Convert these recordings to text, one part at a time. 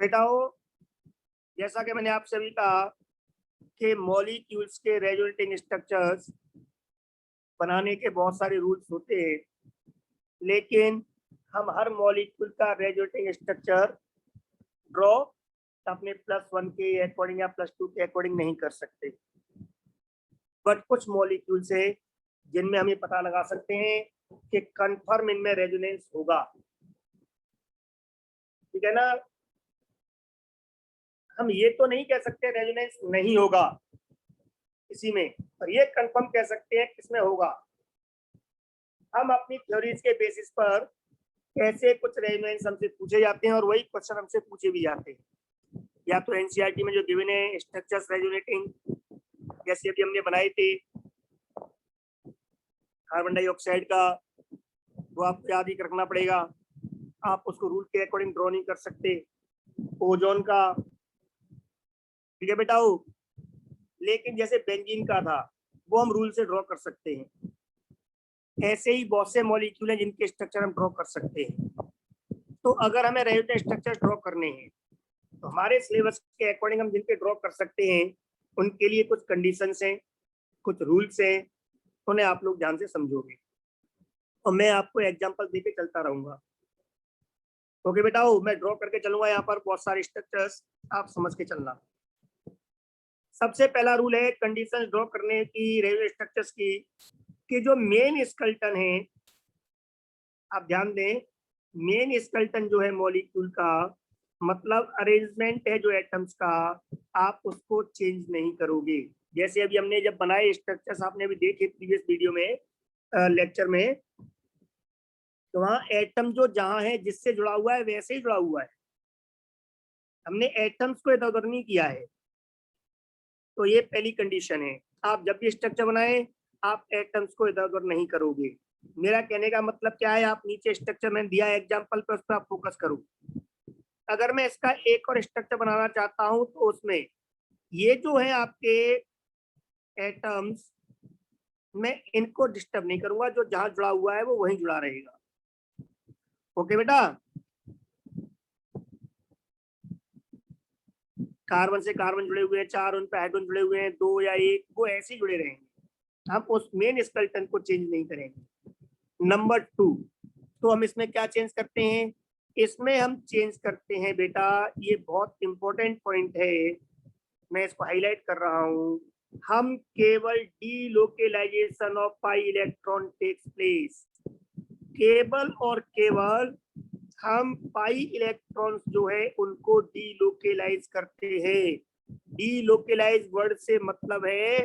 बेटाओ, जैसा कि मैंने आपसे अभी कहा कि मॉलिक्यूल्स के रेजोनेटिंग स्ट्रक्चर्स बनाने के बहुत सारे रूल्स होते हैं, लेकिन हम हर मॉलिक्यूल का रेजोनेटिंग स्ट्रक्चर ड्रॉ अपने +1 के अकॉर्डिंग या +2 के अकॉर्डिंग नहीं कर सकते। बट कुछ मॉलिक्यूल्स है जिनमें हम ये पता लगा सकते हैं कि कंफर्म इनमें रेजोनेंस होगा। ठीक है ना? हम ये तो नहीं कह सकते रेजोनेंस नहीं होगा इसी में, पर ये कंफर्म कह सकते हैं किसमें होगा। हम अपनी थ्योरीज के बेसिस पर कैसे कुछ रेजोनेंस हमसे पूछे जाते हैं और वही क्वेश्चन हमसे पूछे भी जाते हैं। या तो एनसीईआरटी में जो गिवन है स्ट्रक्चर्स रेजोनेटिंग, जैसे अभी हमने बनाई थी कार्बन डाइऑक्साइड का, वो आपको याद ही रखना पड़ेगा, आप उसको रूल के अकॉर्डिंग ड्रॉ नहीं कर सकते। ओजोन का, ठीक है बेटाओ, लेकिन जैसे बेंजीन का था वो हम रूल से ड्रॉ कर सकते हैं। ऐसे ही बहुत से मॉलिक्यूल हैं जिनके स्ट्रक्चर हम ड्रॉ कर सकते हैं। तो अगर हमें रेजोनेंट स्ट्रक्चर ड्रॉ करने हैं तो हमारे सिलेबस के अकॉर्डिंग हम जिनके ड्रॉ कर सकते हैं उनके लिए कुछ कंडीशंस हैं, कुछ रूल्स हैं, उन्हें आप लोग ध्यान से समझोगे और मैं आपको एग्जांपल देके चलता रहूंगा। ओके बेटाओ, मैं ड्रॉ करके चलूंगा यहाँ पर बहुत सारे स्ट्रक्चर्स, आप समझ के चलना। सबसे पहला रूल है कंडीशन ड्रॉ करने की रेजोनेंट स्ट्रक्चर्स की, कि जो मेन स्केलेटन है, आप ध्यान दें, मेन स्केलेटन जो है मॉलिक्यूल का, मतलब अरेंजमेंट है जो एटम्स का, आप उसको चेंज नहीं करोगे। जैसे अभी हमने जब बनाए स्ट्रक्चर्स, आपने अभी देखे प्रीवियस वीडियो में, लेक्चर में, तो वहाँ एटम जो जहाँ है जिससे जुड़ा हुआ है वैसे ही जुड़ा हुआ है, हमने एटम्स को इधर उधर नहीं किया है। तो ये पहली कंडीशन है, आप जब भी स्ट्रक्चर बनाए आप एटम्स को इधर उधर नहीं करोगे। मेरा कहने का मतलब क्या है, आप नीचे स्ट्रक्चर मैंने दिया है एग्जांपल पे, उस पर आप फोकस करो। अगर मैं इसका एक और स्ट्रक्चर बनाना चाहता हूं तो उसमें ये जो है आपके एटम्स, मैं इनको डिस्टर्ब नहीं करूंगा, जो जहां जुड़ा हुआ है वो वहीं जुड़ा रहेगा। ओके बेटा, कार्बन से कार्बन जुड़े हुए हैं 4, उन पे हाइड्रोजन जुड़े हुए हैं 2 या 1, वो ऐसे ही जुड़े रहेंगे, हम उस मेन स्केलेटन को चेंज नहीं करेंगे। नंबर 2, तो हम इसमें क्या चेंज करते हैं, इसमें हम चेंज करते हैं बेटा, ये बहुत इंपॉर्टेंट पॉइंट है, मैं इसको हाईलाइट कर रहा हूं, हम केवल delocalisation of pi electron takes place, केवल और केवल हम पाई इलेक्ट्रॉन्स जो है उनको डीलोकेलाइज करते हैं। डीलोकेलाइज वर्ड से मतलब है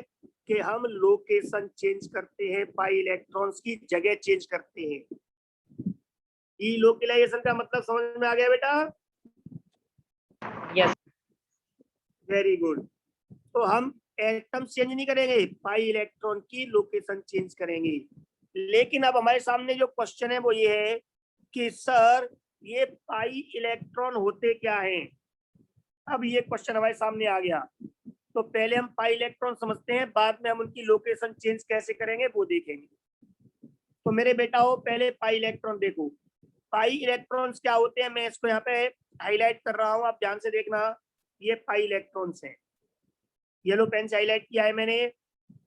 कि हम लोकेशन चेंज करते हैं, पाई इलेक्ट्रॉन्स की जगह चेंज करते हैं। डीलोकेलाइजेशन का मतलब समझ में आ गया बेटा? यस। Very good. तो हम एटम चेंज नहीं करेंगे, पाई इलेक्ट्रॉन की लोकेशन चेंज करेंगे। लेकिन अब हमारे सामने जो क्वेश्चन है वो ये है कि सर ये पाई इलेक्ट्रॉन होते क्या हैं। अब ये क्वेश्चन हमारे सामने आ गया, तो पहले हम पाई इलेक्ट्रॉन समझते हैं, बाद में हम उनकी लोकेशन चेंज कैसे करेंगे वो देखेंगे। तो मेरे बेटा हो, पहले पाई इलेक्ट्रॉन देखो। पाई इलेक्ट्रॉन्स क्या होते हैं, मैं इसको यहाँ पे हाईलाइट कर रहा हूँ, आप ध्यान से देखना। ये पाई इलेक्ट्रॉन्स हैं, येलो पेन से हाईलाइट किया है मैंने।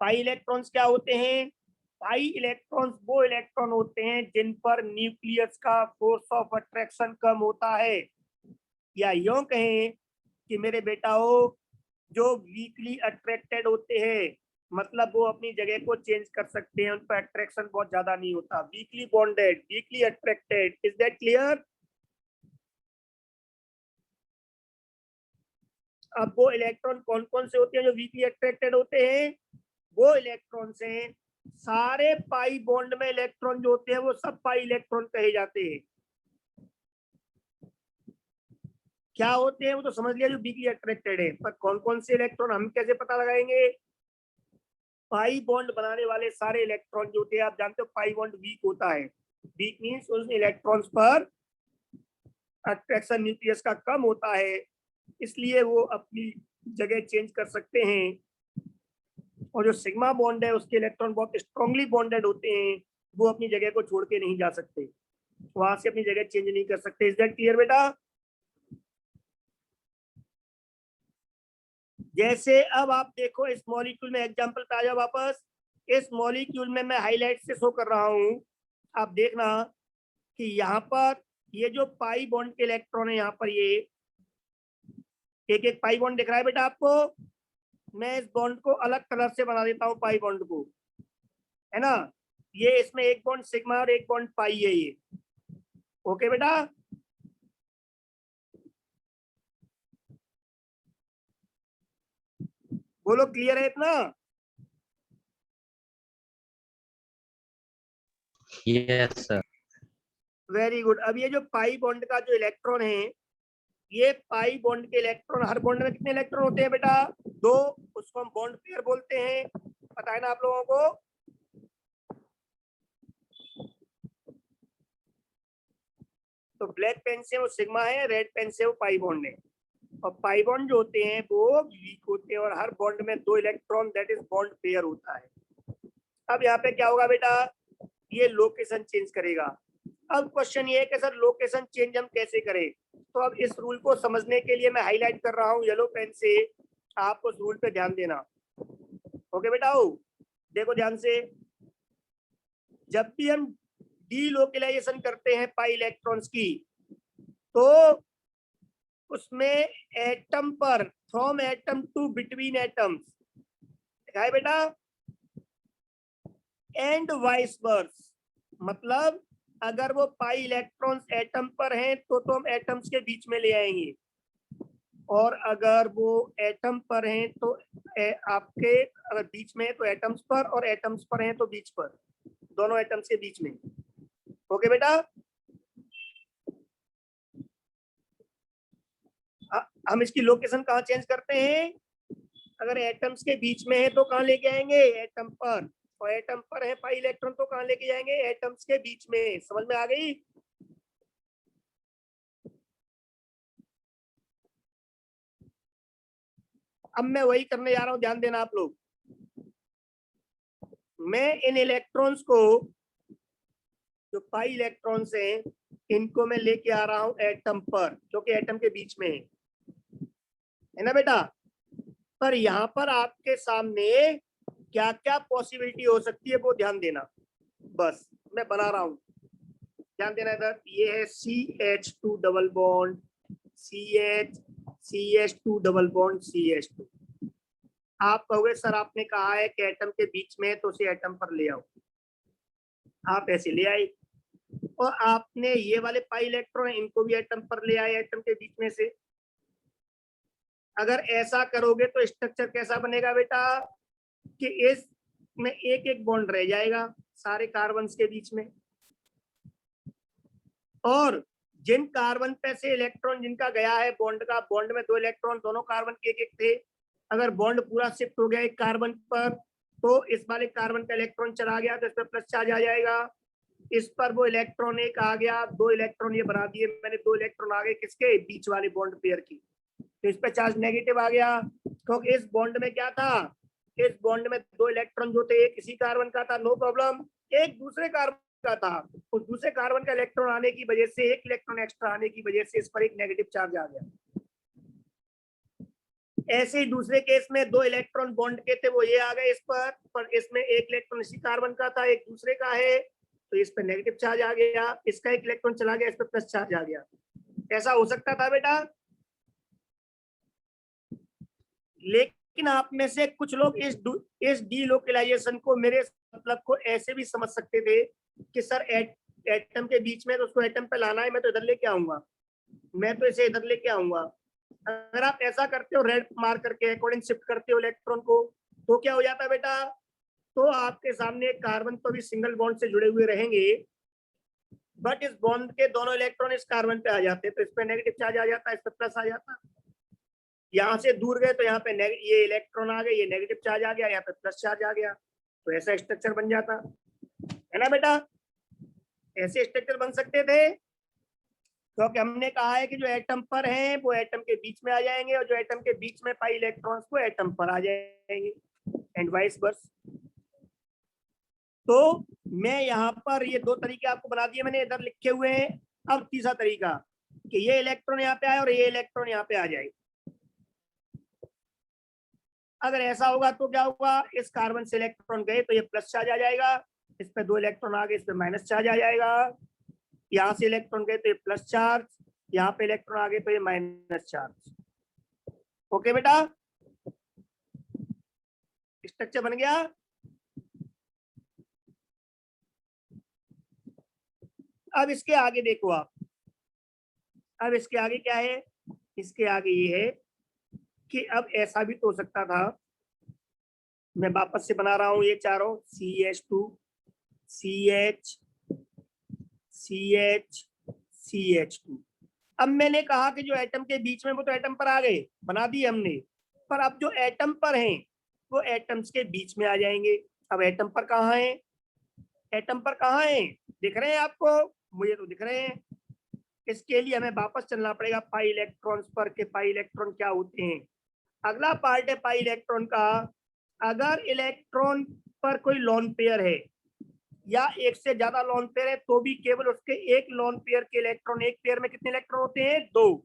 पाई इलेक्ट्रॉन्स क्या होते हैं, पाई इलेक्ट्रॉन्स वो इलेक्ट्रॉन होते हैं जिन पर न्यूक्लियस का फोर्स ऑफ अट्रैक्शन कम होता है, या यूं कहें कि मेरे बेटाओ जो वीकली अट्रैक्टेड होते हैं, मतलब वो अपनी जगह को चेंज कर सकते हैं, उन पर अट्रैक्शन बहुत ज्यादा नहीं होता। Weekly bonded, weekly attracted, is that clear? अब वो इलेक्ट्रॉन कौन कौन से होते हैं जो वीकली अट्रैक्टेड होते हैं? वो इलेक्ट्रॉन से सारे पाई बॉन्ड में इलेक्ट्रॉन जो होते हैं वो सब पाई इलेक्ट्रॉन कहे जाते हैं। क्या होते हैं वो तो समझ लिया, जो वीकली अट्रैक्टेड है, पर कौन कौन से इलेक्ट्रॉन हम कैसे पता लगाएंगे? पाई बॉन्ड बनाने वाले सारे इलेक्ट्रॉन जो होते हैं, आप जानते हो पाई बॉन्ड वीक होता है, वीक मीन्स उन इलेक्ट्रॉन्स पर अट्रैक्शन न्यूक्लियस का कम होता है, इसलिए वो अपनी जगह चेंज कर सकते हैं। और जो सिग्मा बॉन्ड है उसके इलेक्ट्रॉन बहुत स्ट्रांगली बॉन्डेड होते हैं, वो अपनी जगह को छोड़ के नहीं जा सकते, वहां से अपनी जगह चेंज नहीं कर सकते। इज दैट क्लियर बेटा? जैसे अब आप देखो इस मॉलिक्यूल में, एग्जांपल पे आ जाओ वापस। इस मॉलिक्यूल में मैं हाईलाइट से शो कर रहा हूं, आप देखना कि यहाँ पर ये जो पाई बॉन्ड के इलेक्ट्रॉन है, यहाँ पर ये एक एक पाई बॉन्ड दिख रहा है बेटा आपको। मैं इस बॉन्ड को अलग कलर से बना देता हूँ, पाई बॉन्ड को, है ना। ये इसमें एक बॉन्ड सिग्मा और एक बॉन्ड पाई है ये। ओके बेटा, बोलो क्लियर है इतना? Yes sir. Very good. अब ये जो पाई बॉन्ड का जो इलेक्ट्रॉन है, ये पाई बॉन्ड के इलेक्ट्रॉन, हर बॉन्ड में कितने इलेक्ट्रॉन होते हैं बेटा? 2। उसको हम बॉन्ड पेयर बोलते हैं, पता है ना आप लोगों को। तो ब्लैक पेन से वो सिग्मा है, रेड पेन से वो पाई बॉन्ड है। और पाई बॉन्ड जो होते हैं वो वीक होते हैं, और हर बॉन्ड में 2 electron, that is bond pair होता है। अब यहाँ पे क्या होगा बेटा? ये लोकेशन चेंज करेगा। अब क्वेश्चन ये है कि सर लोकेशन चेंज हम कैसे करें? तो अब इस रूल को समझने के लिए मैं हाईलाइट कर रहा हूँ येलो पेन से, आप उस रूल पे ध्यान देना। ओके बेटा, देखो ध्यान से। जब भी हम डीलोकेलाइजेशन करते हैं पाई इलेक्ट्रॉन्स की, तो उसमें एटम पर, from atom to between atoms है बेटा, एंड वाइस वर्स। मतलब अगर वो पाई इलेक्ट्रॉन्स एटम पर हैं तो हम एटम्स के बीच में ले आएंगे, और अगर वो एटम पर हैं तो आपके अगर बीच में है तो एटम्स पर, और एटम्स पर हैं तो बीच पर, दोनों एटम्स के बीच में। ओके बेटा, हम इसकी लोकेशन कहाँ चेंज करते हैं? अगर एटम्स के बीच में है तो कहाँ लेके आएंगे? एटम पर। और एटम पर है पाई इलेक्ट्रॉन तो कहाँ लेके जाएंगे? एटम्स के बीच में। समझ में आ गई? अब मैं वही करने जा रहा हूं, ध्यान देना आप लोग। मैं इन इलेक्ट्रॉन्स को, जो पाई इलेक्ट्रॉन्स हैं, इनको मैं लेके आ रहा हूं एटम पर, क्योंकि एटम के बीच में है ना बेटा। पर यहाँ पर आपके सामने क्या क्या पॉसिबिलिटी हो सकती है वो ध्यान देना, बस मैं बना रहा हूं, ध्यान देना इधर। ये है CH2 double bond, CH2 double bond, CH2। आप कहोगे सर आपने कहा है कि एटम के बीच में है तो उसे एटम पर ले आओ। आप ऐसे ले आए, और आपने ये वाले पाई इलेक्ट्रॉन इनको भी एटम पर ले आए, एटम के बीच में से। अगर ऐसा करोगे तो स्ट्रक्चर कैसा बनेगा बेटा? कि इस में एक एक बॉन्ड रह जाएगा सारे कार्बन के बीच में, और जिन कार्बन पे से इलेक्ट्रॉन जिनका गया है बॉन्ड का, बॉन्ड में 2 इलेक्ट्रॉन, दोनों कार्बन के एक एक थे। अगर बॉन्ड पूरा शिफ्ट हो गया एक कार्बन पर, तो इस वाले कार्बन का इलेक्ट्रॉन चला गया तो इस पर प्लस चार्ज आ जाएगा। इस पर वो इलेक्ट्रॉन एक आ गया, 2 इलेक्ट्रॉन ये बना दिए मैंने, 2 इलेक्ट्रॉन आ गए किसके? बीच वाले बॉन्ड पेयर की, तो इस पर चार्ज नेगेटिव आ गया। क्योंकि इस बॉन्ड में क्या था? इस बॉन्ड में 2 इलेक्ट्रॉन जो थे, एक इसी कार्बन का था, नो प्रॉब्लम। एक दूसरे कार्बन का था, उस दूसरे कार्बन का इलेक्ट्रॉन आने की वजह से, एक इलेक्ट्रॉन एक्स्ट्रा आने की वजह से इस पर एक नेगेटिव चार्ज आ गया। ऐसे ही दूसरे केस में 2 इलेक्ट्रॉन बॉन्ड के थे, वो ये आ गए इस पर इसमें एक इलेक्ट्रॉन इसी कार्बन का था, एक दूसरे का है, तो इस पर नेगेटिव चार्ज आ गया। इसका एक इलेक्ट्रॉन चला गया, इस पर प्लस चार्ज आ गया। ऐसा हो सकता था बेटा। लेकिन आप में से कुछ लोग इस डीलोकलाइजेशन को, मेरे मतलब को ऐसे भी समझ सकते थे कि सर एटम के बीच में, तो उसको एटम पे लाना है, मैं तो इधर लेके आऊंगा, मैं तो इसे इधर लेके आऊंगा। अगर आप ऐसा करते हो, रेड मार्क करके अकॉर्डिंग शिफ्ट करते हो इलेक्ट्रॉन को, तो क्या हो जाता है बेटा? तो आपके सामने कार्बन तो भी सिंगल बॉन्ड से जुड़े हुए रहेंगे, बट इस बॉन्ड के दोनों इलेक्ट्रॉन इस कार्बन पे आ जाते हैं, तो इस पे नेगेटिव चार्ज आ जाता है, इस पे प्लस आ जाता है। यहाँ से दूर गए तो यहाँ पे ये इलेक्ट्रॉन आ गए, ये नेगेटिव चार्ज आ गया, यहाँ पे प्लस चार्ज आ गया, तो ऐसा स्ट्रक्चर बन जाता है ना बेटा। ऐसे स्ट्रक्चर बन सकते थे, क्योंकि हमने कहा है कि जो एटम पर हैं वो एटम के बीच में आ जाएंगे, और जो एटम के बीच में पाई इलेक्ट्रॉन्स वो एटम पर आ जाएंगे, एंड वाइस वर्स। तो मैं यहाँ पर ये 2 तरीके आपको बना दिए मैंने, इधर लिखे हुए हैं। अब तीसरा तरीका कि ये इलेक्ट्रॉन यहाँ पे आए और ये इलेक्ट्रॉन यहाँ पे आ जाए। अगर ऐसा होगा तो क्या होगा, इस कार्बन से इलेक्ट्रॉन गए तो ये प्लस चार्ज आ जाएगा, इस पे 2 इलेक्ट्रॉन आ गए, इस पे माइनस चार्ज आ जाएगा। यहाँ से इलेक्ट्रॉन गए तो ये प्लस चार्ज, यहाँ पे इलेक्ट्रॉन आ गए तो ये माइनस चार्ज। ओके बेटा, स्ट्रक्चर बन गया। अब इसके आगे देखो आप, अब इसके आगे क्या है, इसके आगे ये है कि अब ऐसा भी तो हो सकता था, मैं वापस से बना रहा हूं ये चारों, CH2 CH CH CH2। अब मैंने कहा कि जो एटम के बीच में वो तो एटम पर आ गए, बना दिए हमने, पर अब जो एटम पर हैं वो एटम्स के बीच में आ जाएंगे। अब एटम पर कहाँ है, एटम पर कहाँ है, दिख रहे हैं आपको, मुझे तो दिख रहे हैं। इसके लिए हमें वापस चलना पड़ेगा पाई इलेक्ट्रॉन्स पर, के पाई इलेक्ट्रॉन क्या होते हैं। अगला पार्ट है पाई इलेक्ट्रॉन का। अगर इलेक्ट्रॉन पर कोई लोन पेयर है या एक से ज्यादा लोन पेयर है तो भी केवल उसके एक लोन पेयर के इलेक्ट्रॉन, एक पेयर में कितने इलेक्ट्रॉन होते हैं, 2।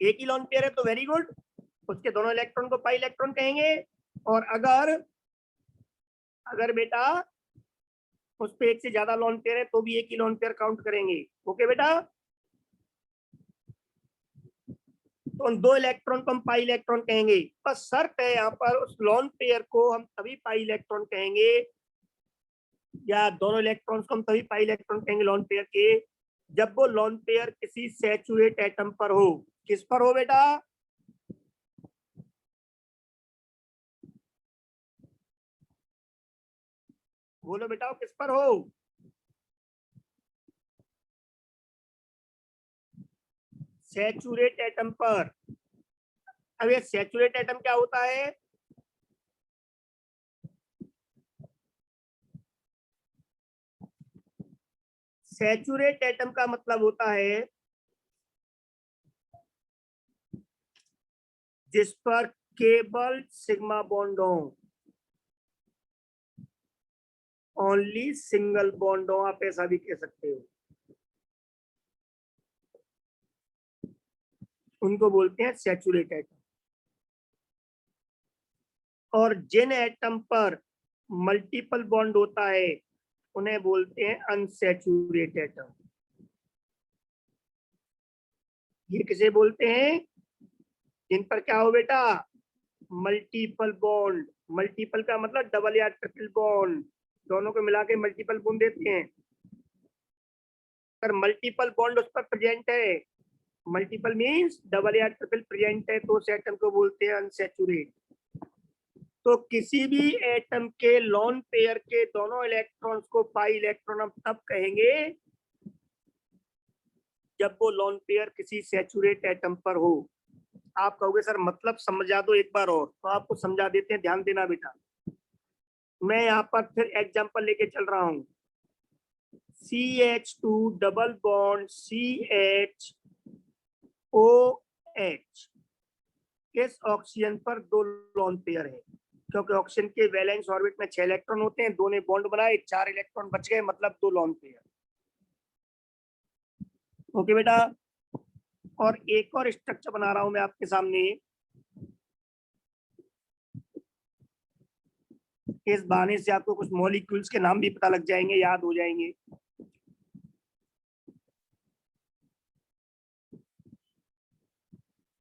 एक ही लोन पेयर है तो वेरी गुड, उसके दोनों इलेक्ट्रॉन को पाई इलेक्ट्रॉन कहेंगे। और अगर अगर बेटा उस पे एक से ज्यादा लोन पेयर है तो भी एक ही लोन पेयर काउंट करेंगे। ओके बेटा, तो उन 2 इलेक्ट्रॉन को हम पाई इलेक्ट्रॉन कहेंगे। बस शर्त है यहाँ पर, उस लोन पेयर को हम तभी पाई इलेक्ट्रॉन कहेंगे, या दोनों इलेक्ट्रॉन्स को हम तभी पाई इलेक्ट्रॉन कहेंगे लोन पेयर के, जब वो लोन पेयर किसी सैचुरेट एटम पर हो। किस पर हो बेटा, बोलो बेटा, किस पर हो, सैचुरेट एटम पर। अब ये सैचुरेट एटम क्या होता है, सैचुरेट एटम का मतलब होता है जिस पर केवल सिग्मा बॉन्ड हो, ओनली सिंगल बॉन्ड हो, आप ऐसा भी कह सकते हो, उनको बोलते हैं सैचुरेट एटम। और जिन एटम पर मल्टीपल बॉन्ड होता है उन्हें बोलते हैं अनसैचुरेट एटम। ये किसे बोलते हैं, जिन पर क्या हो बेटा, मल्टीपल बॉन्ड। मल्टीपल का मतलब डबल या ट्रिपल बॉन्ड, दोनों को मिला के मल्टीपल बॉन्ड देते हैं। अगर मल्टीपल बॉन्ड उस पर प्रेजेंट है, मल्टीपल मींस डबल या ट्रिपल प्रेजेंट है, तो उस एटम को बोलते हैं अनसैचुरेट। तो किसी भी एटम के लोन पेयर के दोनों इलेक्ट्रॉन्स को पाई इलेक्ट्रॉन हम तब कहेंगे जब वो लोन पेयर किसी सैचुरेट एटम पर हो। आप कहोगे सर मतलब समझा दो एक बार और, तो आपको समझा देते हैं, ध्यान देना बेटा। मैं यहाँ पर फिर एग्जांपल लेके चल रहा हूँ। CH2 double bond CH OH, इस ऑक्सीजन पर 2 लोन पेयर है, क्योंकि ऑक्सीजन के वैलेंस ऑर्बिट में 6 इलेक्ट्रॉन होते हैं, 2 ने बॉन्ड बनाए, 4 इलेक्ट्रॉन बच गए, मतलब 2 लोन पेयर। ओके बेटा, और एक और स्ट्रक्चर बना रहा हूं मैं आपके सामने, इस बहाने से आपको कुछ मॉलिक्यूल्स के नाम भी पता लग जाएंगे, याद हो जाएंगे।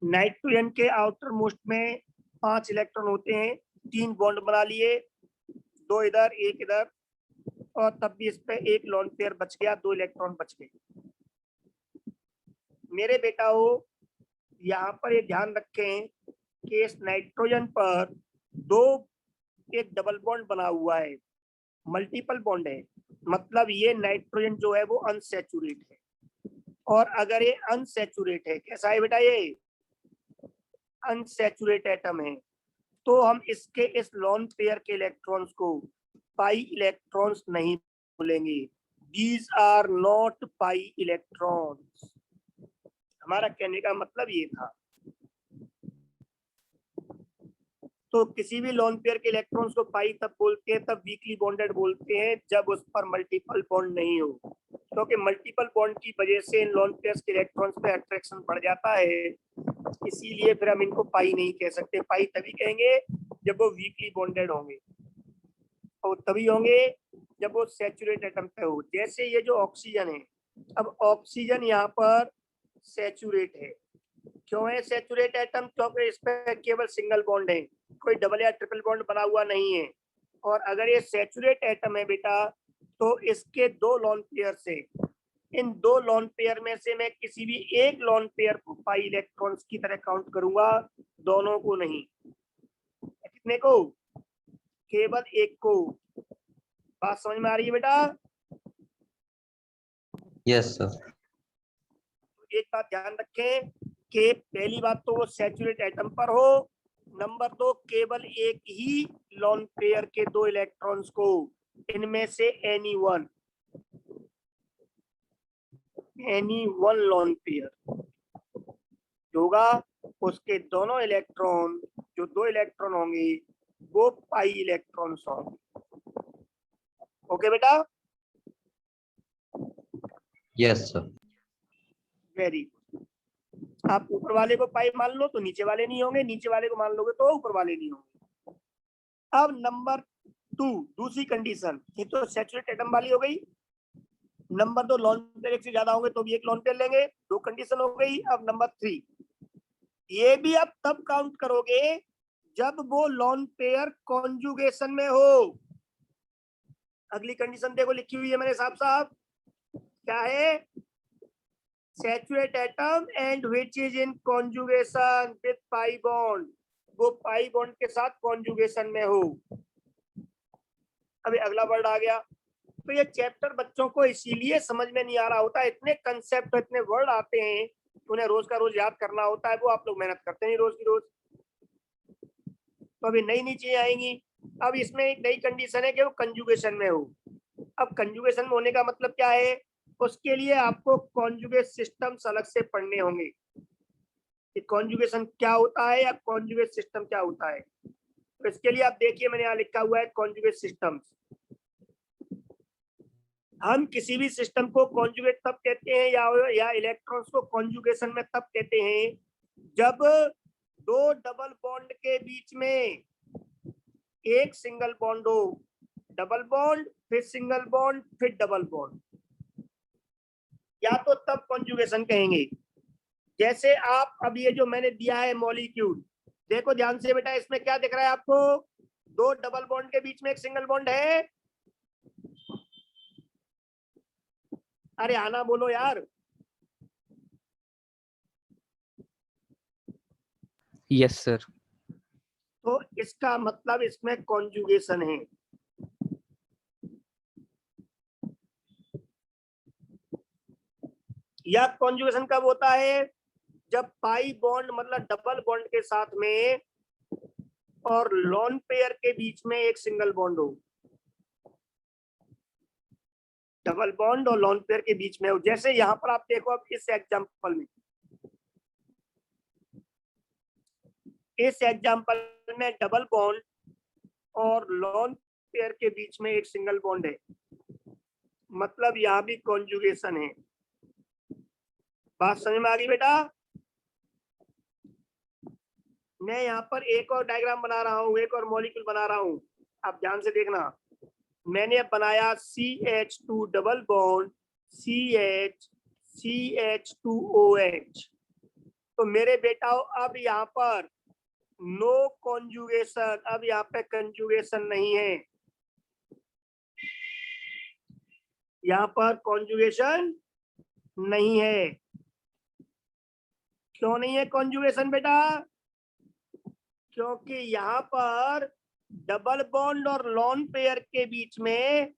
नाइट्रोजन के आउटर मोस्ट में 5 इलेक्ट्रॉन होते हैं, 3 बॉन्ड बना लिए, 2 इधर 1 इधर, और तब भी इस पे एक लोन पेयर बच गया, 2 इलेक्ट्रॉन बच गए। मेरे बेटाओ यहाँ पर ये ध्यान रखें कि इस नाइट्रोजन पर 2 एक डबल बॉन्ड बना हुआ है, मल्टीपल बॉन्ड है, मतलब ये नाइट्रोजन जो है वो अनसैचुरेट है। और अगर ये अनसैचुरेट है, कैसा है बेटा, ये अनसैचुरेट एटम है, तो हम इसके इस लोन पेयर के इलेक्ट्रॉन्स को पाई इलेक्ट्रॉन्स नहीं बोलेंगे। These are not pi electrons. हमारा कहने का मतलब ये था। तो किसी भी लोन पेयर के इलेक्ट्रॉन्स को पाई तब बोलते हैं, तब वीकली बॉन्डेड बोलते हैं, जब उस पर मल्टीपल बॉन्ड नहीं हो, क्योंकि मल्टीपल बॉन्ड की वजह से इन लोन पेयर्स के इलेक्ट्रॉन्स पे अट्रैक्शन बढ़ जाता है, इसीलिए फिर हम इनको पाई नहीं कह सकते। पाई तभी कहेंगे जब वो वीकली बॉन्डेड होंगे, और तभी होंगे जब वो सैचुरेट एटम पे हो। जैसे ये जो ऑक्सीजन है, अब ऑक्सीजन यहाँ पर सैचुरेट है। क्यों है सैचुरेट एटम? क्योंकि इस पे केवल सिंगल बॉन्ड है, कोई डबल या ट्रिपल बॉन्ड बना हुआ नहीं है। और अगर ये सैचुरेट एटम है बेटा, तो इसके दो लोन पेयर से, इन दो लोन पेयर में से मैं किसी भी एक लोन पेयर को पाई इलेक्ट्रॉन्स की तरह काउंट करूंगा, दोनों को नहीं। कितने को? केवल एक को। बात समझ में आ रही है बेटा? Yes sir. एक बात ध्यान रखें कि पहली बात तो वो सैचुरेट एटम पर हो, नंबर दो केवल एक ही लोन पेयर के दो इलेक्ट्रॉन्स को, इनमें से एनी वन लोन पेयर होगा, उसके दोनों इलेक्ट्रॉन, जो दो इलेक्ट्रॉन होंगे वो पाई इलेक्ट्रॉन्स होंगे। ओके बेटा? Yes sir. Very good. आप ऊपर वाले को पाई मान लो तो नीचे वाले नहीं होंगे, नीचे वाले को मान लोगे तो ऊपर वाले नहीं होंगे। अब नंबर 2, दूसरी कंडीशन, ये तो सैचुरेट एटम वाली हो गई। नंबर 2, लोन पेयर एक से ज्यादा होंगे तो भी एक लोन पेयर लेंगे, दो कंडीशन हो गई। अब नंबर 3, ये भी आप तब काउंट करोगे जब वो लोन पेयर कॉन्जुगेशन में हो। अगली कंडीशन देखो लिखी हुई है मैंने साफ साफ, क्या है? Saturate atom and which is in conjugation with pi bond, वो पाई बॉन्ड के साथ कॉन्जुगेशन में हो। अभी अगला वर्ड आ गया। तो ये चैप्टर बच्चों को इसीलिए समझ में नहीं आ रहा होता, इतने कंसेप्ट, इतने वर्ड आते हैं, उन्हें रोज का रोज याद करना होता है, वो आप लोग मेहनत करते नहीं रोज की रोज। तो अभी नई नई चीजें आएंगी। अब इसमें एक नई कंडीशन है कि वो कंजुगेशन में हो। अब कंजुगेशन में होने का मतलब क्या है? उसके लिए आपको कॉन्जुगेट सिस्टम्स अलग से पढ़ने होंगे कि कॉन्जुगेशन क्या होता है या कॉन्जुगेट सिस्टम क्या होता है। तो इसके लिए आप देखिए मैंने यहाँ लिखा हुआ है कॉन्जुगेट सिस्टम्स। हम किसी भी सिस्टम को कॉन्जुगेट तब कहते हैं या इलेक्ट्रॉन्स को कॉन्जुगेशन में तब कहते हैं जब दो डबल बॉन्ड के बीच में एक सिंगल बॉन्ड हो, डबल बॉन्ड फिर सिंगल बॉन्ड फिर डबल बॉन्ड, या तो तब कॉन्जुगेशन कहेंगे। जैसे आप अब ये जो मैंने दिया है मॉलिक्यूल, देखो ध्यान से बेटा, इसमें क्या दिख रहा है आपको? दो डबल बॉन्ड के बीच में एक सिंगल बॉन्ड है। अरे आना बोलो यार। Yes sir. तो इसका मतलब इसमें कॉन्जुगेशन है। या कॉन्जुगेशन कब होता है? जब पाई बॉन्ड मतलब डबल बॉन्ड के साथ में और लोन पेयर के बीच में एक सिंगल बॉन्ड हो, डबल बॉन्ड और लोन पेयर के बीच में हो। जैसे यहाँ पर आप देखो, अब इस एग्जांपल में डबल बॉन्ड और लोन पेयर के बीच में एक सिंगल बॉन्ड है, मतलब यहाँ भी कॉन्जुगेशन है। बात समझ में आ गई बेटा? मैं यहाँ पर एक और डायग्राम बना रहा हूँ, एक और मॉलिक्यूल बना रहा हूँ, आप ध्यान से देखना। मैंने अब बनाया CH2 डबल बॉन्ड CH2OH। तो मेरे बेटाओ अब यहाँ पर नो कॉन्जुगेशन, अब यहाँ पे कंजुगेशन नहीं है, यहाँ पर कॉन्जुगेशन नहीं है। क्यों नहीं है कॉन्जुगेशन बेटा? क्योंकि यहाँ पर डबल बॉन्ड और लोन पेयर के बीच में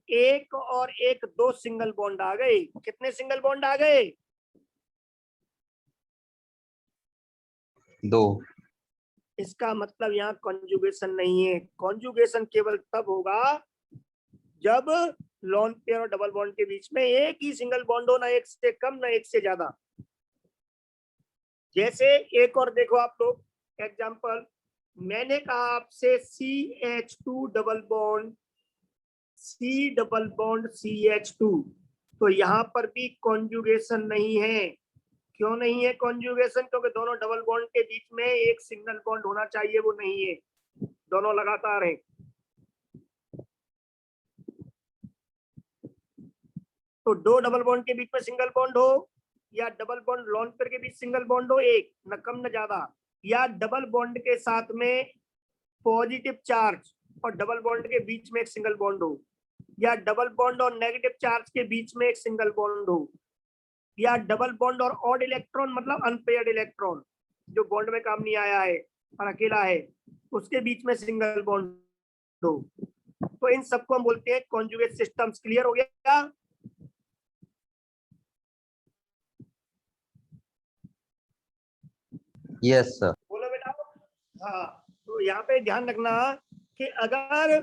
एक और एक दो सिंगल बॉन्ड आ गए। कितने सिंगल बॉन्ड आ गए? दो। इसका मतलब यहाँ कॉन्जुगेशन नहीं है। कॉन्जुगेशन केवल तब होगा जब लोन पेयर और डबल बॉन्ड के बीच में एक ही सिंगल बॉन्ड हो, ना एक से कम ना एक से ज्यादा। जैसे एक और देखो आप लोग एग्जांपल, मैंने कहा आपसे CH2 डबल बॉन्ड CH2, तो यहाँ पर भी कॉन्जुगेशन नहीं है। क्यों नहीं है कॉन्जुगेशन? क्योंकि दोनों डबल बॉन्ड के बीच में एक सिंगल बॉन्ड होना चाहिए, वो नहीं है, दोनों लगातार हैं। तो दो डबल बॉन्ड के बीच में सिंगल बॉन्ड हो, या डबल बॉन्ड लोन पेयर के बीच सिंगल बॉन्ड हो, एक न कम न ज्यादा, या डबल बॉन्ड के साथ में पॉजिटिव चार्ज और डबल बॉन्ड के बीच में एक सिंगल बॉन्ड हो, या डबल बॉन्ड और नेगेटिव चार्ज के बीच में एक सिंगल बॉन्ड हो, या डबल बॉन्ड और ऑड इलेक्ट्रॉन मतलब अनपेयर्ड इलेक्ट्रॉन जो बॉन्ड में काम नहीं आया है और अकेला है, उसके बीच में सिंगल बॉन्ड हो, तो इन सबको हम बोलते हैं कॉन्जुगेट सिस्टम्स। क्लियर हो गया? Yes, sir. बोलो बेटा। हाँ, तो यहाँ पे ध्यान रखना कि अगर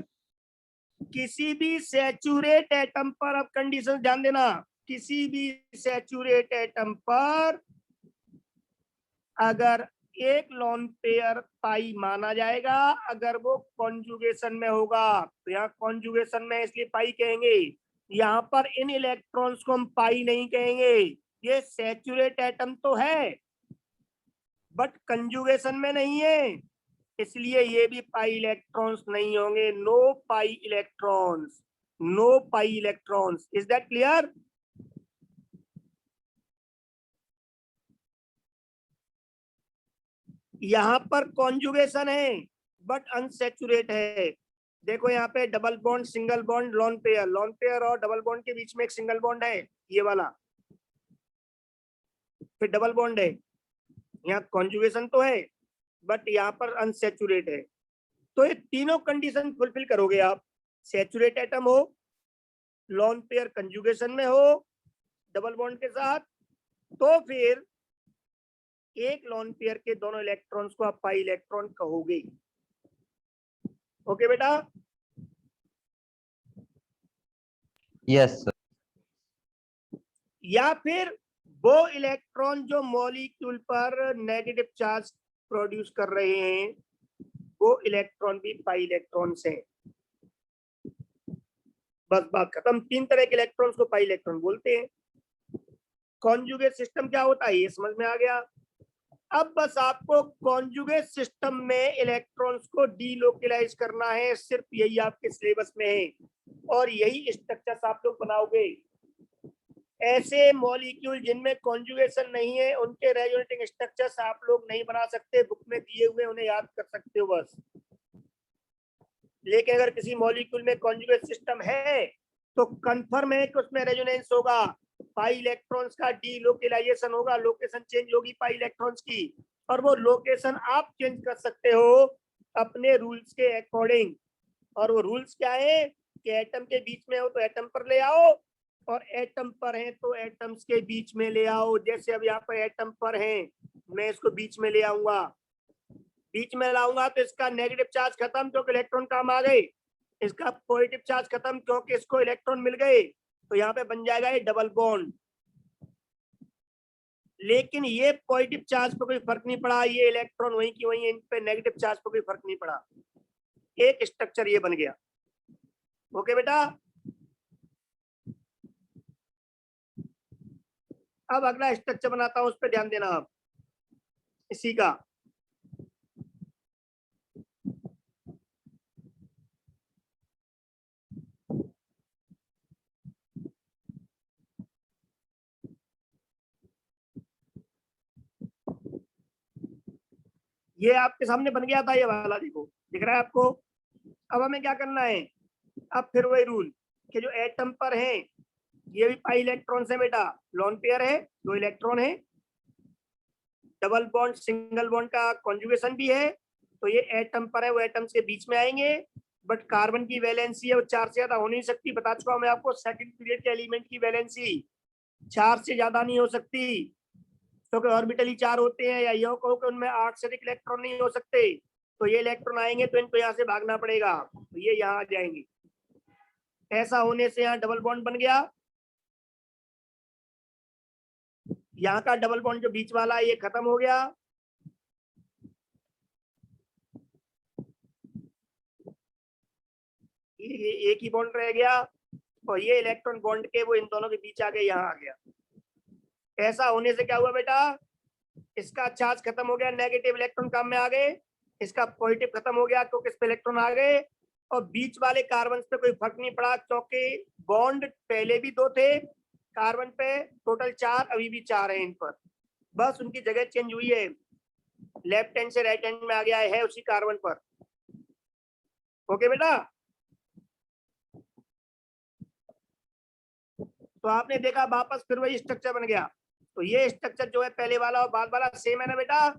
किसी भी सैचुरेट एटम पर, अब कंडीशन ध्यान देना, किसी भी सैचुरेट एटम पर अगर एक लोन पेयर पाई माना जाएगा अगर वो कॉन्जुगेशन में होगा। तो यहाँ कॉन्जुगेशन में इसलिए पाई कहेंगे, यहाँ पर इन इलेक्ट्रॉन्स को हम पाई नहीं कहेंगे। ये सैचुरेट एटम तो है बट कंजुगेशन में नहीं है, इसलिए ये भी पाई इलेक्ट्रॉन्स नहीं होंगे। No pi electrons, no pi electrons. Is that clear? यहां पर कॉन्जुगेशन है बट अनसैचुरेट है। देखो यहाँ पे double bond, single bond, lone pair और डबल बॉन्ड के बीच में एक सिंगल बॉन्ड है ये वाला, फिर डबल बॉन्ड है, यहाँ कॉन्जुगेशन तो है बट यहाँ पर अनसैचुरेट है। तो ये तीनों कंडीशन फुलफिल करोगे आप, सैचुरेट एटम हो, लोन पेयर कंजुगेशन में हो डबल बॉन्ड के साथ, तो फिर एक लोन पेयर के दोनों इलेक्ट्रॉन्स को आप पाई इलेक्ट्रॉन कहोगे। ओके बेटा? Yes, sir. या फिर वो इलेक्ट्रॉन जो मॉलिक्यूल पर नेगेटिव चार्ज प्रोड्यूस कर रहे हैं वो इलेक्ट्रॉन भी पाई इलेक्ट्रॉन्स हैं। बस बात खत्म। तीन तरह के इलेक्ट्रॉन्स को पाई इलेक्ट्रॉन बोलते हैं। कॉन्जुगेट सिस्टम क्या होता है ये समझ में आ गया। अब बस आपको कॉन्जुगेट सिस्टम में इलेक्ट्रॉन्स को डीलोकलाइज करना है, सिर्फ यही आपके सिलेबस में है और यही स्ट्रक्चर्स आप लोग बनाओगे। ऐसे मॉलिक्यूल जिनमें कॉन्जुगेशन नहीं है उनके रेजोनेटिंग स्ट्रक्चर्स आप लोग नहीं बना सकते, बुक में दिए हुए उन्हें याद कर सकते हो बस। लेकिन अगर किसी मॉलिक्यूल में कॉन्जुगेट सिस्टम है तो कंफर्म है कि उसमें रेजोनेंस होगा, पाई इलेक्ट्रॉन्स का डीलोकलाइजेशन होगा, लोकेशन चेंज होगी पाई इलेक्ट्रॉन्स की, और वो लोकेशन आप चेंज कर सकते हो अपने रूल्स के अकॉर्डिंग। और वो रूल्स क्या है कि एटम के बीच में हो तो एटम पर ले आओ, और एटम पर है तो एटम्स के बीच में ले आओ। जैसे अब यहाँ पर एटम पर है, मैं इसको बीच में ले आऊंगा, बीच में लाऊंगा तो इसका नेगेटिव चार्ज खत्म क्योंकि इलेक्ट्रॉन काम आ गए, इसका पॉजिटिव चार्ज खत्म क्योंकि इसको इलेक्ट्रॉन मिल गए, तो यहाँ पे बन जाएगा ये डबल बॉन्ड। लेकिन ये पॉजिटिव चार्ज पे कोई फर्क नहीं पड़ा, ये इलेक्ट्रॉन वहीं की वहीं, इन पे नेगेटिव चार्ज पे कोई फर्क नहीं पड़ा, एक स्ट्रक्चर ये बन गया। ओके बेटा? अब अगला स्ट्रक्चर बनाता हूं, उस पर ध्यान देना आप, इसी का। ये आपके सामने बन गया था ये वाला, देखो दिख रहा है आपको। अब हमें क्या करना है, अब फिर वही रूल कि जो एटम पर है ये भी पाई इलेक्ट्रॉन है बेटा, लोन पेयर है, दो इलेक्ट्रॉन है, डबल बॉन्ड सिंगल बॉन्ड का कॉन्जुगेशन भी है, तो ये एटम पर है वो एटम्स के बीच में आएंगे, बट कार्बन की वैलेंसी है वो 4 से ज्यादा हो नहीं सकती। बता चुका हूं मैं आपको, सेकंड पीरियड के एलिमेंट की वैलेंसी 4 से ज्यादा नहीं हो सकती, क्योंकि तो ऑर्बिटल ही 4 होते हैं, या यो कहो कि उनमें 8 से अधिक इलेक्ट्रॉन नहीं हो सकते। तो ये इलेक्ट्रॉन आएंगे तो इनको यहाँ से भागना पड़ेगा, तो ये यहाँ आ जाएंगे। ऐसा होने से यहाँ डबल बॉन्ड बन गया, यहाँ का डबल बॉन्ड जो बीच वाला है ये खत्म हो गया, ये एक ही बॉन्ड रह गया, और ये इलेक्ट्रॉन बॉन्ड के वो इन दोनों के बीच आ गए, यहाँ आ गया। ऐसा होने से क्या हुआ बेटा, इसका चार्ज खत्म हो गया, नेगेटिव इलेक्ट्रॉन काम में आ गए, इसका पॉजिटिव खत्म हो गया क्योंकि इस पे इलेक्ट्रॉन आ गए, और बीच वाले कार्बन पे कोई फर्क नहीं पड़ा क्योंकि बॉन्ड पहले भी 2 थे कार्बन पे, टोटल 4, अभी भी 4 है इन पर, बस उनकी जगह चेंज हुई है, लेफ्ट हैंड से राइट हैंड में आ गया है उसी कार्बन पर। ओके बेटा, तो आपने देखा वापस फिर वही स्ट्रक्चर बन गया। तो ये स्ट्रक्चर जो है पहले वाला और बाद वाला सेम है ना बेटा।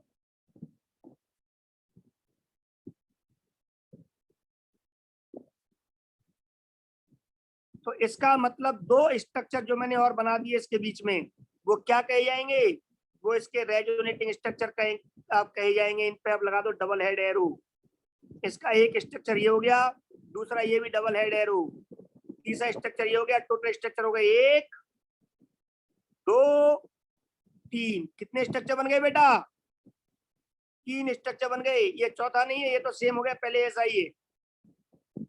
तो इसका मतलब 2 स्ट्रक्चर जो मैंने और बना दिए इसके बीच में, वो क्या कहे जाएंगे, वो इसके रेजोनेटिंग स्ट्रक्चर कहे, आप कहे जाएंगे। इन पे आप लगा दो डबल हेड एरो। इसका एक स्ट्रक्चर ये हो गया, दूसरा ये भी डबल हेड एरो, तीसरा स्ट्रक्चर ये हो गया, टोटल स्ट्रक्चर हो गए 1 2 3। कितने स्ट्रक्चर बन गए बेटा, 3 स्ट्रक्चर बन गए। ये चौथा नहीं है, ये तो सेम हो गया पहले ऐसा ही है।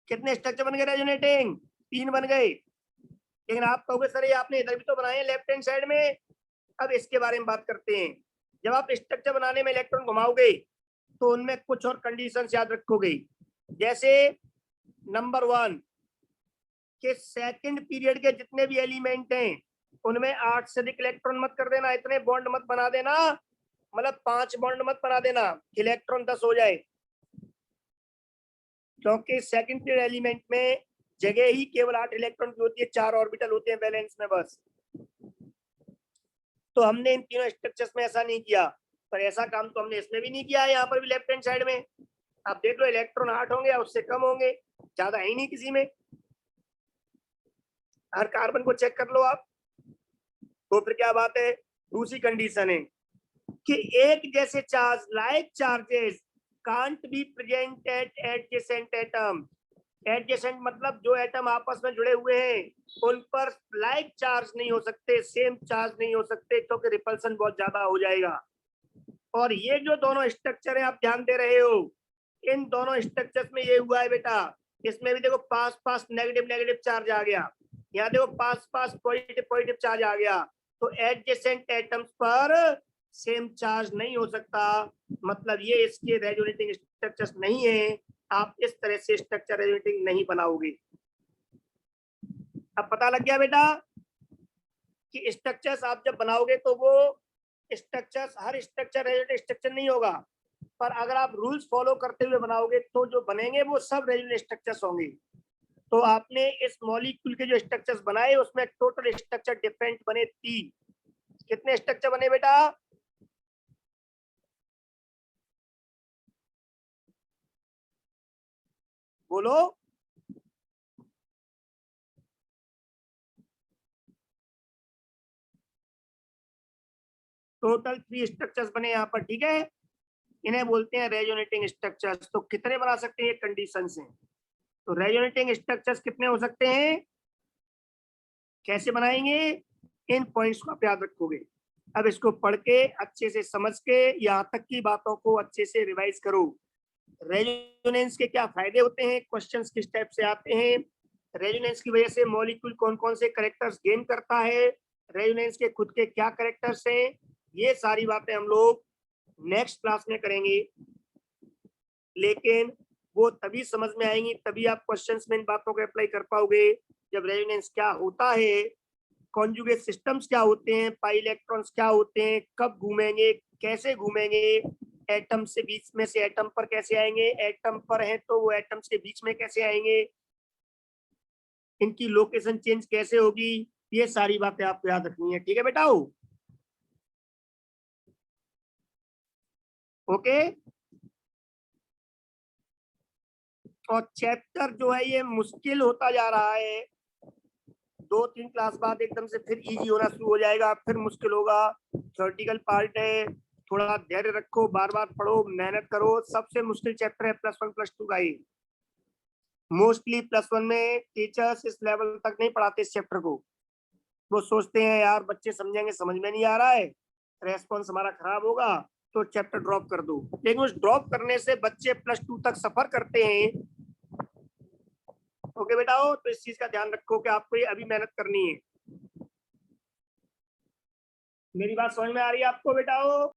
कितने स्ट्रक्चर बन गए रेजोनेटिंग, 3 बन गए। लेकिन आप कहोगे सर ये आपने इधर भी तो बनाए लेफ्ट हैंड साइड में। अब इसके बारे में बात करते हैं। जब आप स्ट्रक्चर बनाने में इलेक्ट्रॉन घुमाओगे तो उनमें कुछ और कंडीशंस याद रखोगे, जैसे नंबर 1 कि सेकंड पीरियड के जितने भी एलिमेंट हैं उनमें 8 से अधिक इलेक्ट्रॉन मत कर देना, इतने बॉन्ड मत बना देना, मतलब 5 बॉन्ड मत बना देना, इलेक्ट्रॉन 10 हो जाए, क्योंकि सेकंड पीरियड एलिमेंट में जगह ही केवल 8 इलेक्ट्रॉन की होती है, 4 ऑर्बिटल होते हैं बैलेंस में बस। तो हमने इन तीनों स्ट्रक्चर्स में ऐसा नहीं किया, पर ऐसा काम तो हमने इसमें भी नहीं किया है। यहाँ पर भी लेफ्ट हैंड साइड में आप देख लो इलेक्ट्रॉन 8 होंगे या उससे कम होंगे, ज्यादा है ही नहीं किसी में। हर कार्बन को चेक कर लो आप। तो फिर क्या बात है, दूसरी कंडीशन है कि एक जैसे charge like charges can't be present at adjacent atom. Adjacent मतलब जो एटम आपस में जुड़े हुए हैं उन पर लाइक चार्ज नहीं हो सकते, सेम चार्ज नहीं हो सकते, क्योंकि रिपल्सन बहुत ज्यादा हो जाएगा। और ये जो दोनों स्ट्रक्चर है आप ध्यान दे रहे हो, इन दोनों स्ट्रक्चर्स में ये हुआ है बेटा, इसमें भी देखो पास पास नेगेटिव नेगेटिव चार्ज आ गया, यहाँ देखो पास पास पॉजिटिव पॉजिटिव चार्ज आ गया। तो एडजेसेंट एटम्स पर सेम चार्ज नहीं हो सकता, मतलब ये इसके रेजोनेटिंग स्ट्रक्चर्स नहीं है। आप इस तरह से स्ट्रक्चर रेजोनेटिंग नहीं बनाओगे। अब पता लग गया बेटा कि स्ट्रक्चर्स आप जब बनाओगे तो वो स्ट्रक्चर्स, हर स्ट्रक्चर रेजोनेटिंग स्ट्रक्चर नहीं होगा, पर अगर आप रूल्स फॉलो करते हुए बनाओगे तो जो बनेंगे वो सब रेजोनेटिंग स्ट्रक्चर्स होंगे। तो आपने इस मॉलिक्यूल के जो स्ट्रक्चर्स बनाए उसमें टोटल स्ट्रक्चर डिफरेंट बने 3। कितने स्ट्रक्चर बने बेटा, बोलो। टोटल 3 स्ट्रक्चर्स बने यहाँ पर, ठीक है। इन्हें बोलते हैं रेजोनेटिंग स्ट्रक्चर्स। तो कितने बना सकते हैं, ये कंडीशंस हैं। तो रेजोनेटिंग स्ट्रक्चर्स कितने हो सकते हैं, कैसे बनाएंगे, इन पॉइंट्स को आप याद रखोगे। अब इसको पढ़ के अच्छे से समझ के यहाँ तक की बातों को अच्छे से रिवाइज करो। रेजोनेंस के क्या फायदे होते हैं, क्वेश्चंस किस टाइप से आते हैं, रेजोनेंस की वजह से मॉलिक्यूल कौन कौन से कैरेक्टर्स गेन करता है, रेजोनेंस के खुद के क्या कैरेक्टर्स हैं, ये सारी बातें हम लोग नेक्स्ट क्लास में करेंगे। लेकिन वो तभी समझ में आएंगी, तभी आप क्वेश्चंस में इन बातों को अप्लाई कर पाओगे जब रेजोनेंस क्या होता है, कॉन्जुगेट सिस्टम्स क्या होते हैं, पाई इलेक्ट्रॉन्स क्या होते हैं, कब घूमेंगे, कैसे घूमेंगे, एटम से बीच में से एटम पर कैसे आएंगे, एटम पर है तो वो एटम्स के बीच में कैसे आएंगे, इनकी लोकेशन चेंज कैसे होगी, ये सारी बातें आपको याद रखनी है, ठीक है बेटा। ओके। और चैप्टर जो है ये मुश्किल होता जा रहा है, 2-3 क्लास बाद एकदम से फिर इजी होना शुरू हो जाएगा, फिर मुश्किल होगा। थ्योरेटिकल पार्ट है, थोड़ा धैर्य रखो, बार बार पढ़ो, मेहनत करो। सबसे मुश्किल चैप्टर है +1 +2 का ही। मोस्टली +1 में टीचर्स इस लेवल तक नहीं पढ़ाते इस चैप्टर को, वो सोचते हैं यार बच्चे समझेंगे, समझ में नहीं आ रहा है, रेस्पॉन्स हमारा खराब होगा तो चैप्टर ड्रॉप कर दो। लेकिन उस ड्रॉप करने से बच्चे +2 तक सफर करते हैं। ओके बेटा, तो इस चीज का ध्यान रखो कि आपको ये अभी मेहनत करनी है। मेरी बात समझ में आ रही है आपको बेटाओ?